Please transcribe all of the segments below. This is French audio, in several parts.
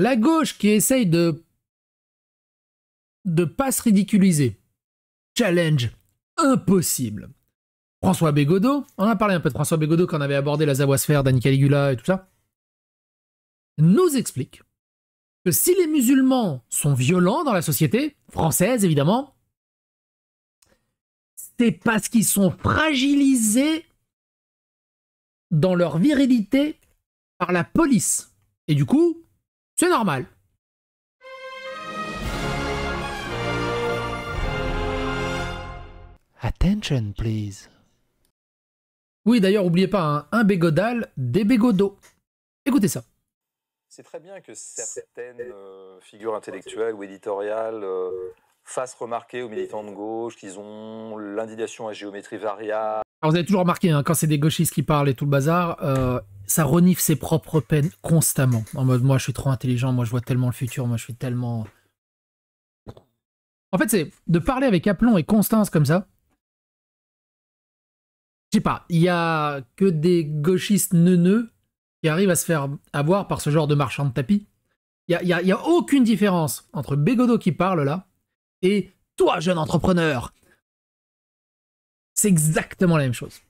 La gauche qui essaye de pas se ridiculiser. Challenge impossible. François Bégodeau, on a parlé un peu de François Bégodeau quand on avait abordé la Zawasphère d'Annie Caligula et tout ça, nous explique que si les musulmans sont violents dans la société française, évidemment, c'est parce qu'ils sont fragilisés dans leur virilité par la police. Et du coup, c'est normal. Attention, please. Oui, d'ailleurs, n'oubliez pas, hein, un bégodal, des bégodos. Écoutez ça. C'est très bien que certaines figures intellectuelles ou éditoriales fassent remarquer aux militants de gauche qu'ils ont l'indignation à géométrie variable. Alors vous avez toujours remarqué, hein, quand c'est des gauchistes qui parlent et tout le bazar, ça renifle ses propres peines constamment. En mode, moi je suis trop intelligent, moi je vois tellement le futur, moi je suis tellement... En fait, c'est de parler avec aplomb et constance comme ça. Je sais pas, il y a que des gauchistes neuneux qui arrivent à se faire avoir par ce genre de marchand de tapis. Il y a aucune différence entre Bégodeau qui parle là et toi, jeune entrepreneur. C'est exactement la même chose.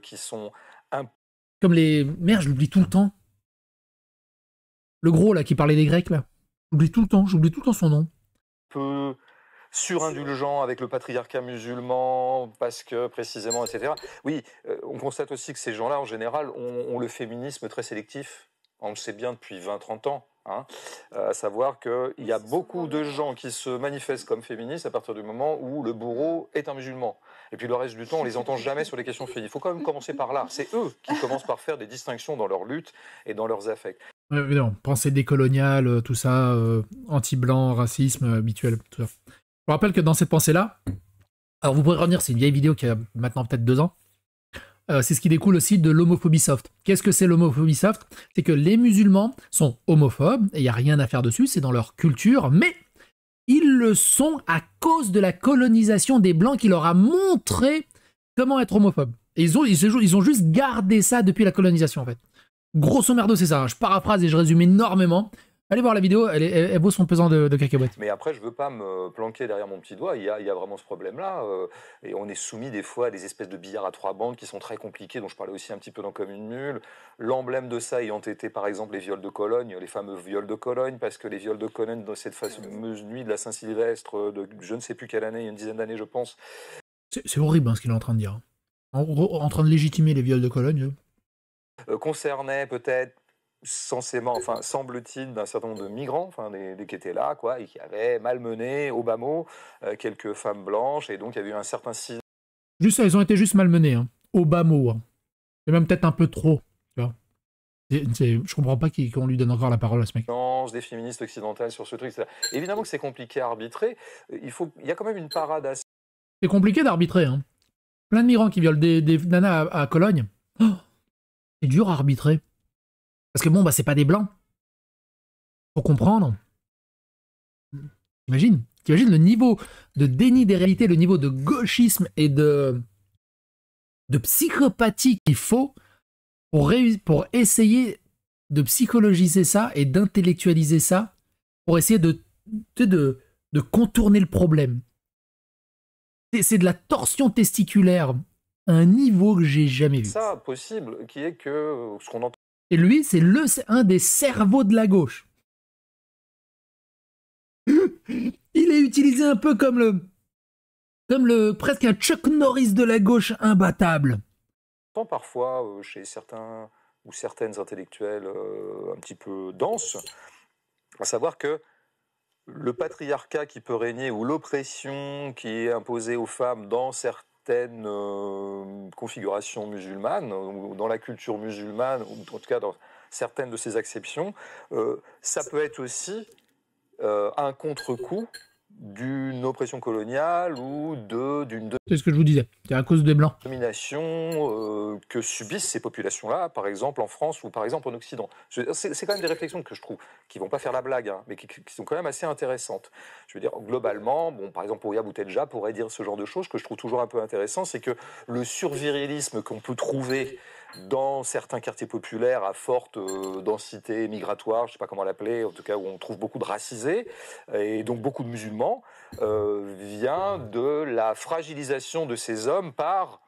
Qui sont comme les... Merde, je l'oublie tout le temps. Le gros là qui parlait des Grecs là. J'oublie tout le temps son nom. Peu surindulgent avec le patriarcat musulman, parce que précisément, etc. Oui, on constate aussi que ces gens-là, en général, ont le féminisme très sélectif. On le sait bien depuis 20-30 ans. Hein, à savoir qu'il y a beaucoup de gens qui se manifestent comme féministes à partir du moment où le bourreau est un musulman. Et puis le reste du temps, on les entend jamais sur les questions féminines. Il faut quand même commencer par là. C'est eux qui commencent par faire des distinctions dans leur lutte et dans leurs affects. Évidemment, pensée décoloniale, tout ça, anti-blanc, racisme habituel, tout ça. Je vous rappelle que dans cette pensée-là, alors vous pourrez revenir, c'est une vieille vidéo qui a maintenant peut-être 2 ans, c'est ce qui découle aussi de l'homophobie soft. Qu'est-ce que c'est l'homophobie soft? C'est que les musulmans sont homophobes, et il n'y a rien à faire dessus, c'est dans leur culture, mais ils le sont à cause de la colonisation des Blancs qui leur a montré comment être homophobe. Et ils ont juste gardé ça depuis la colonisation, en fait. Grosso merdo, c'est ça. Je paraphrase et je résume énormément. Allez voir la vidéo, elle vaut son pesant de cacahuètes. Mais après, je veux pas me planquer derrière mon petit doigt. Il y a vraiment ce problème-là. Et on est soumis des fois à des espèces de billards à 3 bandes qui sont très compliqués, dont je parlais aussi un petit peu dans Comme une mule. L'emblème de ça ayant été, par exemple, les viols de Cologne, les fameux viols de Cologne, parce que les viols de Cologne, dans cette fameuse nuit de la Saint-Sylvestre, de je ne sais plus quelle année, il y a une dizaine d'années, je pense. C'est horrible hein, ce qu'il est en train de dire. En train de légitimer les viols de Cologne. Concernait peut-être censément, enfin semble-t-il, d'un certain nombre de migrants, enfin des qui étaient là, quoi, et qui avaient malmené au bas mot quelques femmes blanches, et donc il y avait eu un certain silence. Juste ça, ils ont été juste malmenés, hein, au bas mot. Hein. Et même peut-être un peu trop. Tu vois. Je comprends pas qu'on lui donne encore la parole à ce mec. Des féministes occidentales sur ce truc, etc. Évidemment que c'est compliqué à arbitrer. Il y a quand même une parade assez... C'est compliqué d'arbitrer. Hein. Plein de migrants qui violent des nanas à Cologne. Oh, c'est dur à arbitrer. Parce que bon, bah c'est pas des blancs. Faut comprendre. T'imagines le niveau de déni des réalités, le niveau de gauchisme et de psychopathie qu'il faut pour essayer de psychologiser ça et d'intellectualiser ça pour essayer de contourner le problème. C'est de la torsion testiculaire à un niveau que j'ai jamais vu. Ça, possible, qui est que ce qu'on entend. Et lui, c'est un des cerveaux de la gauche. Il est utilisé un peu comme presque un Chuck Norris de la gauche imbattable. Parfois, chez certains ou certaines intellectuelles un petit peu denses, à savoir que le patriarcat qui peut régner ou l'oppression qui est imposée aux femmes dans certaines configurations musulmanes, ou dans la culture musulmane, ou en tout cas dans certaines de ses acceptions, ça peut être aussi un contre-coup d'une oppression coloniale ou d'une... C'est ce que je vous disais, c'est à cause des Blancs. Domination que subissent ces populations-là, par exemple en France ou par exemple en Occident. C'est quand même des réflexions que je trouve qui vont pas faire la blague, hein, mais qui sont quand même assez intéressantes. Je veux dire, globalement, bon, par exemple, Ouria Boutedja pourrait dire ce genre de choses que je trouve toujours un peu intéressant, c'est que le survirilisme qu'on peut trouver dans certains quartiers populaires à forte densité migratoire, je ne sais pas comment l'appeler, en tout cas où on trouve beaucoup de racisés, et donc beaucoup de musulmans, vient de la fragilisation de ces hommes par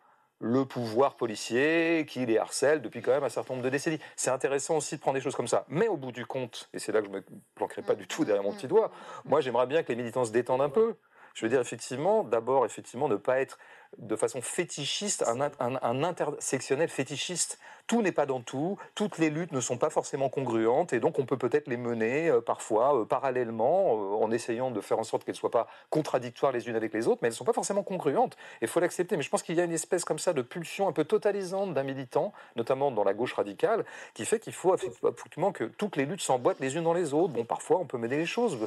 le pouvoir policier qui les harcèle depuis quand même un certain nombre de décennies. C'est intéressant aussi de prendre des choses comme ça. Mais au bout du compte, et c'est là que je ne me planquerai pas du tout derrière mon petit doigt, moi j'aimerais bien que les militants se détendent un peu. Je veux dire, effectivement, d'abord, effectivement, ne pas être de façon fétichiste, un intersectionnel fétichiste. Tout n'est pas dans tout, toutes les luttes ne sont pas forcément congruentes, et donc on peut peut-être les mener parfois parallèlement, en essayant de faire en sorte qu'elles ne soient pas contradictoires les unes avec les autres, mais elles ne sont pas forcément congruentes, et il faut l'accepter. Mais je pense qu'il y a une espèce comme ça de pulsion un peu totalisante d'un militant, notamment dans la gauche radicale, qui fait qu'il faut effectivement que toutes les luttes s'emboîtent les unes dans les autres. Bon, parfois on peut mener les choses.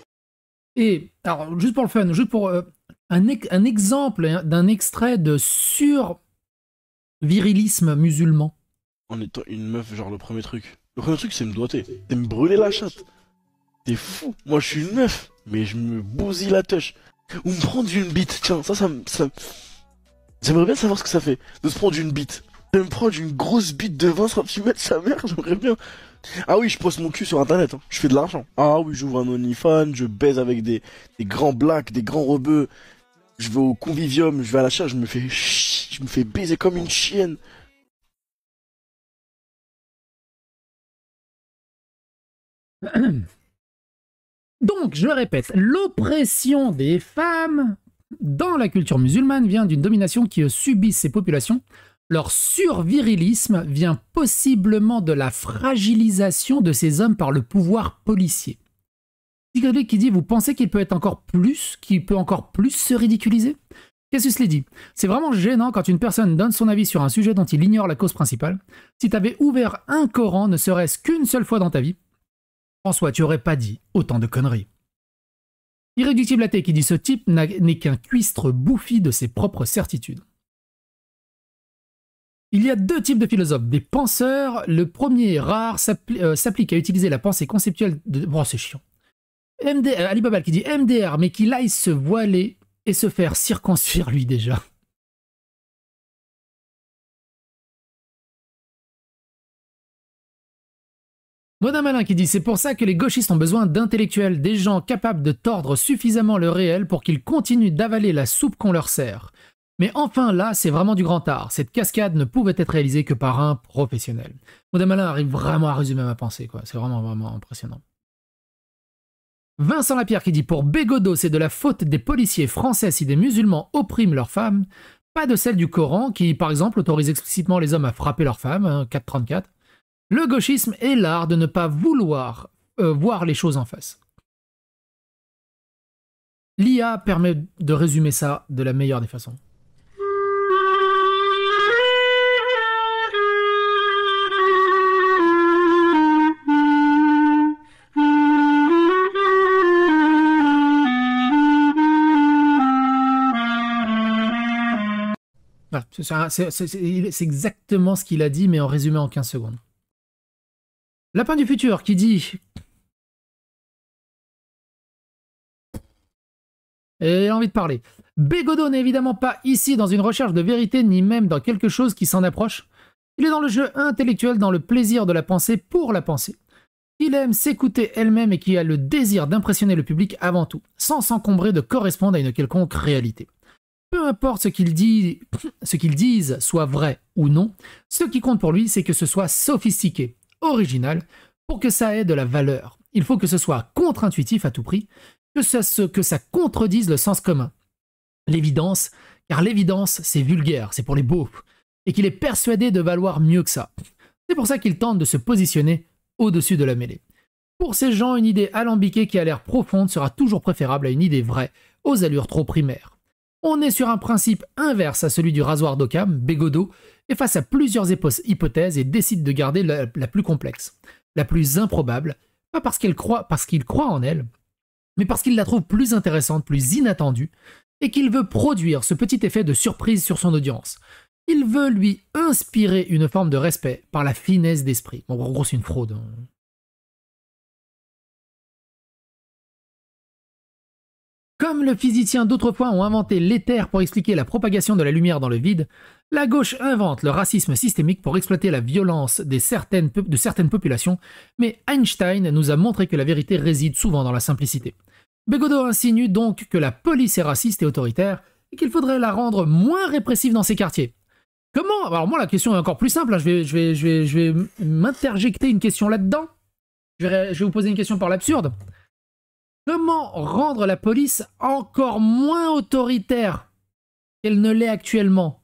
Et, alors, juste pour le fun, juste pour un exemple d'un extrait de sur-virilisme musulman. En étant une meuf, genre le premier truc. Le premier truc, c'est me doigter. C'est me brûler la chatte. T'es fou. Moi, je suis une meuf, mais je me bousille la touche. Ou me prendre une bite. Tiens, ça. J'aimerais bien savoir ce que ça fait de se prendre une bite. De me prendre une grosse bite de 20 cm, sa mère, j'aimerais bien. Ah oui, je poste mon cul sur internet, hein. Je fais de l'argent. Ah oui, j'ouvre un OnlyFans, je baise avec des grands blacks, des grands rebeux. Je vais au convivium, je vais à la chasse, je me fais baiser comme une chienne. Donc, je répète, l'oppression des femmes dans la culture musulmane vient d'une domination qui subissent ces populations. Leur survirilisme vient possiblement de la fragilisation de ces hommes par le pouvoir policier. Qui dit, vous pensez qu'il peut encore plus se ridiculiser? Qu'est-ce que cela dit? C'est vraiment gênant quand une personne donne son avis sur un sujet dont il ignore la cause principale. Si tu avais ouvert un Coran ne serait-ce qu'une seule fois dans ta vie, François, tu aurais pas dit autant de conneries. Irréductible athée qui dit ce type n'est qu'un cuistre bouffi de ses propres certitudes. Il y a deux types de philosophes, des penseurs. Le premier, rare, s'applique à utiliser la pensée conceptuelle de... Oh, c'est chiant. Ali Babal qui dit MDR, mais qu'il aille se voiler et se faire circoncire lui déjà. Madame Alain qui dit c'est pour ça que les gauchistes ont besoin d'intellectuels, des gens capables de tordre suffisamment le réel pour qu'ils continuent d'avaler la soupe qu'on leur sert. Mais enfin là, c'est vraiment du grand art. Cette cascade ne pouvait être réalisée que par un professionnel. Madame Alain arrive vraiment à résumer ma pensée, quoi. C'est vraiment impressionnant. Vincent Lapierre qui dit pour Bégodeau, c'est de la faute des policiers français si des musulmans oppriment leurs femmes, pas de celle du Coran qui, par exemple, autorise explicitement les hommes à frapper leurs femmes, hein, 434. Le gauchisme est l'art de ne pas vouloir voir les choses en face. L'IA permet de résumer ça de la meilleure des façons. Voilà, c'est exactement ce qu'il a dit, mais en résumé en 15 secondes. Lapin du futur qui dit... Et envie de parler. Bégodeau n'est évidemment pas ici dans une recherche de vérité, ni même dans quelque chose qui s'en approche. Il est dans le jeu intellectuel, dans le plaisir de la pensée pour la pensée. Il aime s'écouter elle-même et qui a le désir d'impressionner le public avant tout, sans s'encombrer de correspondre à une quelconque réalité. Peu importe ce qu'ils disent soit vrai ou non, ce qui compte pour lui, c'est que ce soit sophistiqué, original, pour que ça ait de la valeur. Il faut que ce soit contre-intuitif à tout prix, que ça contredise le sens commun. L'évidence, car l'évidence, c'est vulgaire, c'est pour les beaux, et qu'il est persuadé de valoir mieux que ça. C'est pour ça qu'il tente de se positionner au-dessus de la mêlée. Pour ces gens, une idée alambiquée qui a l'air profonde sera toujours préférable à une idée vraie, aux allures trop primaires. On est sur un principe inverse à celui du rasoir d'Occam, Bégodeau, et face à plusieurs hypothèses et décide de garder la plus complexe, la plus improbable, pas parce qu'il croit en elle, mais parce qu'il la trouve plus intéressante, plus inattendue, et qu'il veut produire ce petit effet de surprise sur son audience. Il veut lui inspirer une forme de respect par la finesse d'esprit. Bon, en gros, c'est une fraude. Hein. Comme le physicien d'autrefois ont inventé l'éther pour expliquer la propagation de la lumière dans le vide, La gauche invente le racisme systémique pour exploiter la violence de certaines populations, mais Einstein nous a montré que la vérité réside souvent dans la simplicité. Bégodeau insinue donc que la police est raciste et autoritaire, et qu'il faudrait la rendre moins répressive dans ses quartiers. Comment? Alors moi, la question est encore plus simple, hein. Je vais m'interjecter une question là-dedans. Je vais vous poser une question par l'absurde. Comment rendre la police encore moins autoritaire qu'elle ne l'est actuellement?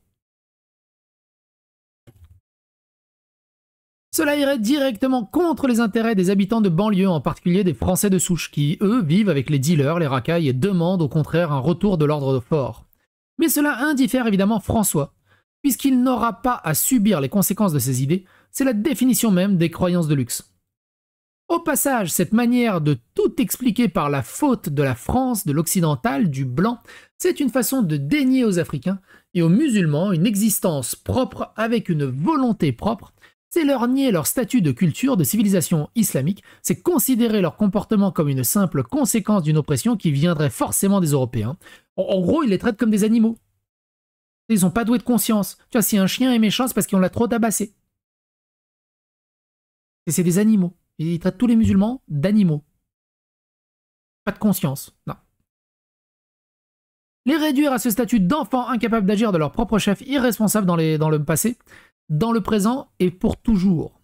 Cela irait directement contre les intérêts des habitants de banlieue, en particulier des Français de souche, qui, eux, vivent avec les dealers, les racailles et demandent au contraire un retour de l'ordre fort. Mais cela indiffère évidemment François, puisqu'il n'aura pas à subir les conséquences de ses idées, c'est la définition même des croyances de luxe. Au passage, cette manière de tout expliquer par la faute de la France, de l'occidental, du blanc, c'est une façon de dénier aux Africains et aux musulmans une existence propre avec une volonté propre. C'est leur nier leur statut de culture, de civilisation islamique, c'est considérer leur comportement comme une simple conséquence d'une oppression qui viendrait forcément des Européens. En gros, ils les traitent comme des animaux. Ils sont pas doués de conscience. Tu vois, si un chien est méchant, c'est parce qu'on l'a trop tabassé. Et c'est des animaux. Ils traitent tous les musulmans d'animaux. Pas de conscience, non. Les réduire à ce statut d'enfants incapables d'agir de leur propre chef, irresponsables dans le passé, dans le présent et pour toujours.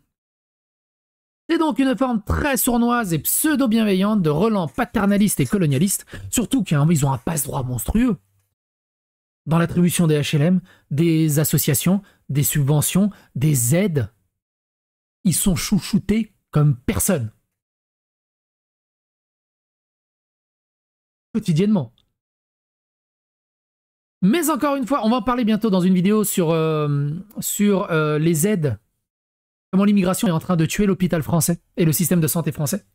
C'est donc une forme très sournoise et pseudo-bienveillante de relents paternalistes et colonialistes, surtout qu'ils ont un passe-droit monstrueux dans l'attribution des HLM, des associations, des subventions, des aides. Ils sont chouchoutés comme personne. Quotidiennement. Mais encore une fois, on va en parler bientôt dans une vidéo sur les aides. Comment l'immigration est en train de tuer l'hôpital français et le système de santé français.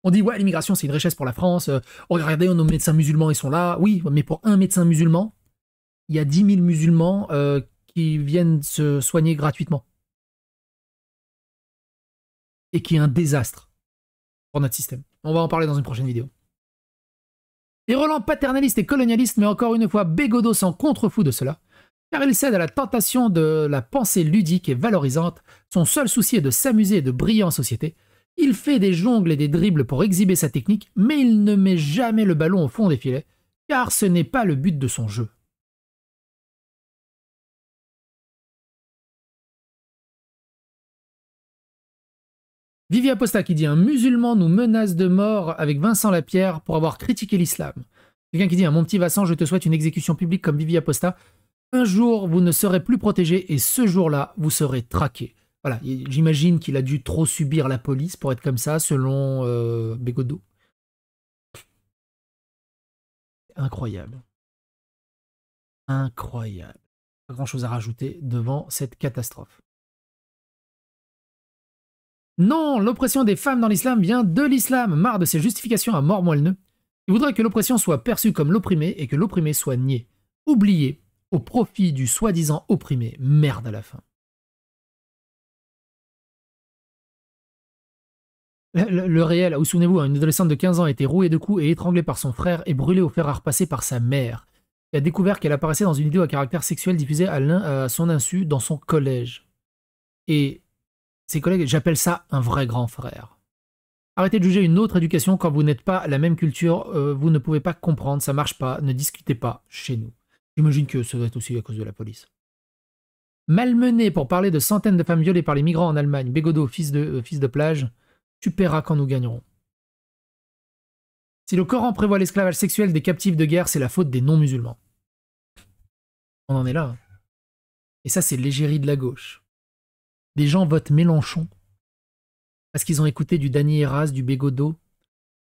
On dit, ouais, l'immigration, c'est une richesse pour la France. Regardez, nos médecins musulmans, ils sont là. Oui, mais pour un médecin musulman, il y a 10 000 musulmans qui viennent se soigner gratuitement. Et qui est un désastre pour notre système. On va en parler dans une prochaine vidéo. Les relents paternalistes et colonialistes, mais encore une fois, Bégodeau s'en contrefout de cela, car il cède à la tentation de la pensée ludique et valorisante. Son seul souci est de s'amuser et de briller en société. Il fait des jongles et des dribbles pour exhiber sa technique, mais il ne met jamais le ballon au fond des filets, car ce n'est pas le but de son jeu. Vivi Aposta qui dit « Un musulman nous menace de mort avec Vincent Lapierre pour avoir critiqué l'islam. » Quelqu'un qui dit « Mon petit Vincent, je te souhaite une exécution publique comme Vivi Aposta. Un jour, vous ne serez plus protégé et ce jour-là, vous serez traqué. » Voilà, j'imagine qu'il a dû trop subir la police pour être comme ça, selon Bégodeau. Incroyable. Incroyable. Pas grand-chose à rajouter devant cette catastrophe. Non, l'oppression des femmes dans l'islam vient de l'islam, marre de ces justifications à mort moelleux. Il voudrait que l'oppression soit perçue comme l'opprimé et que l'opprimé soit nié, oublié, au profit du soi-disant opprimé. Merde à la fin. Le réel, vous souvenez-vous, une adolescente de 15 ans a été rouée de coups et étranglée par son frère et brûlée au fer à repasser par sa mère. Elle a découvert qu'elle apparaissait dans une vidéo à caractère sexuel diffusée à son insu dans son collège. Et ses collègues, j'appelle ça un vrai grand frère. Arrêtez de juger une autre éducation quand vous n'êtes pas la même culture, vous ne pouvez pas comprendre, ça marche pas, ne discutez pas chez nous. J'imagine que ça doit être aussi à cause de la police. Malmené pour parler de centaines de femmes violées par les migrants en Allemagne, Bégodeau, fils de plage, tu paieras quand nous gagnerons. Si le Coran prévoit l'esclavage sexuel des captifs de guerre, c'est la faute des non-musulmans. On en est là. Hein. Et ça, c'est l'égérie de la gauche. Des gens votent Mélenchon parce qu'ils ont écouté du Dany Heras, du Bégodeau,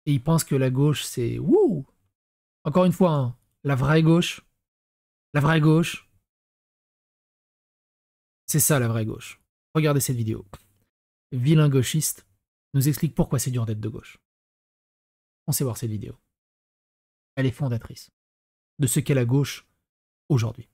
et ils pensent que la gauche, c'est... Wouh! Encore une fois, hein, la vraie gauche, c'est ça la vraie gauche. Regardez cette vidéo. Vilain gauchiste nous explique pourquoi c'est dur d'être de gauche. Pensez voir cette vidéo. Elle est fondatrice de ce qu'est la gauche aujourd'hui.